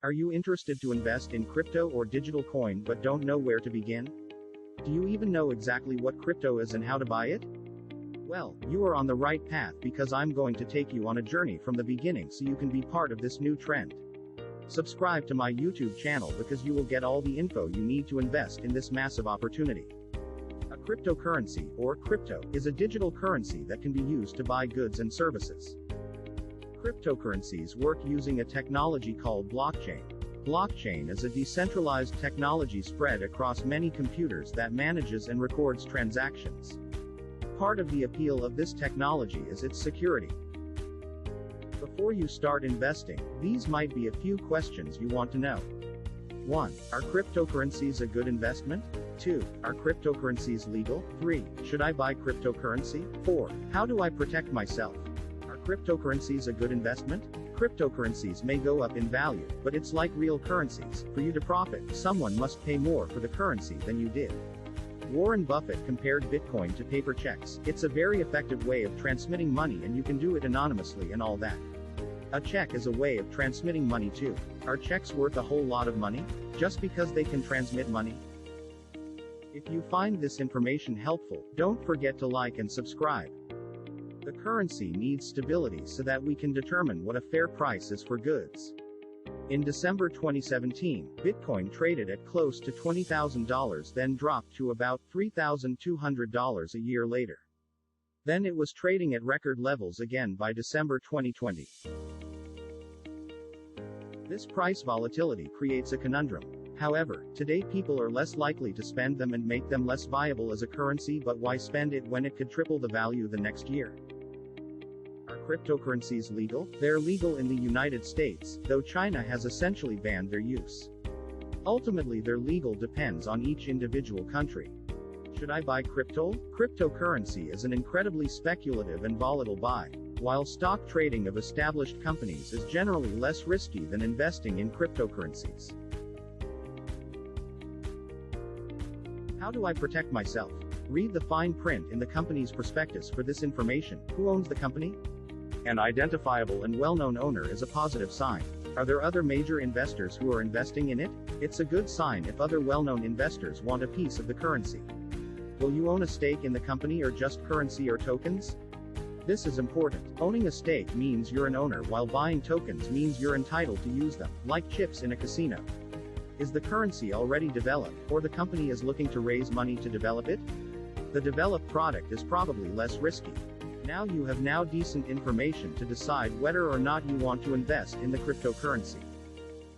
Are you interested to invest in crypto or digital coin but don't know where to begin? Do you even know exactly what crypto is and how to buy it? Well, you are on the right path because I'm going to take you on a journey from the beginning so you can be part of this new trend. Subscribe to my YouTube channel because you will get all the info you need to invest in this massive opportunity. A cryptocurrency, or crypto, is a digital currency that can be used to buy goods and services. Cryptocurrencies work using a technology called blockchain. Blockchain is a decentralized technology spread across many computers that manages and records transactions. Part of the appeal of this technology is its security. Before you start investing, these might be a few questions you want to know. 1. Are cryptocurrencies a good investment? 2. Are cryptocurrencies legal? 3. Should I buy cryptocurrency? 4. How do I protect myself? Are cryptocurrencies a good investment? Cryptocurrencies may go up in value, but it's like real currencies. For you to profit, someone must pay more for the currency than you did. Warren Buffett compared Bitcoin to paper checks. It's a very effective way of transmitting money and you can do it anonymously and all that. A check is a way of transmitting money too. Are checks worth a whole lot of money? Just because they can transmit money? If you find this information helpful, don't forget to like and subscribe. The currency needs stability so that we can determine what a fair price is for goods. In December 2017, Bitcoin traded at close to $20,000, then dropped to about $3,200 a year later. Then it was trading at record levels again by December 2020. This price volatility creates a conundrum. However, today people are less likely to spend them and make them less viable as a currency, but why spend it when it could triple the value the next year? Are cryptocurrencies legal? They're legal in the United States, though China has essentially banned their use. Ultimately, their legal depends on each individual country. Should I buy crypto? Cryptocurrency is an incredibly speculative and volatile buy. While stock trading of established companies is generally less risky than investing in cryptocurrencies. How do I protect myself? Read the fine print in the company's prospectus for this information. Who owns the company? An identifiable and well-known owner is a positive sign. Are there other major investors who are investing in it? It's a good sign if other well-known investors want a piece of the currency. Will you own a stake in the company or just currency or tokens? This is important. Owning a stake means you're an owner, while buying tokens means you're entitled to use them, like chips in a casino. Is the currency already developed, or the company is looking to raise money to develop it? The developed product is probably less risky. Now you have decent information to decide whether or not you want to invest in the cryptocurrency.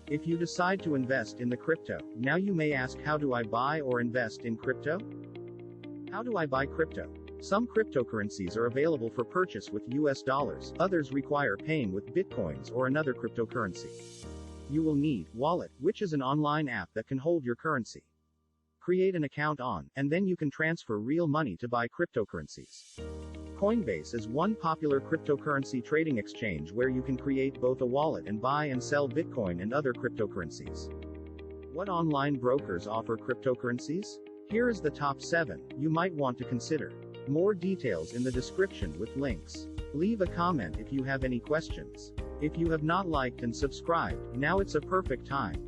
If you decide to invest in the crypto, now you may ask, how do I buy or invest in crypto? How do I buy crypto? Some cryptocurrencies are available for purchase with US dollars, others require paying with bitcoins or another cryptocurrency. You will need Wallet, which is an online app that can hold your currency. Create an account on, and then you can transfer real money to buy cryptocurrencies. Coinbase is one popular cryptocurrency trading exchange where you can create both a wallet and buy and sell Bitcoin and other cryptocurrencies. What online brokers offer cryptocurrencies? Here is the top 7 you might want to consider. More details in the description with links. Leave a comment if you have any questions. If you have not liked and subscribed, now it's a perfect time.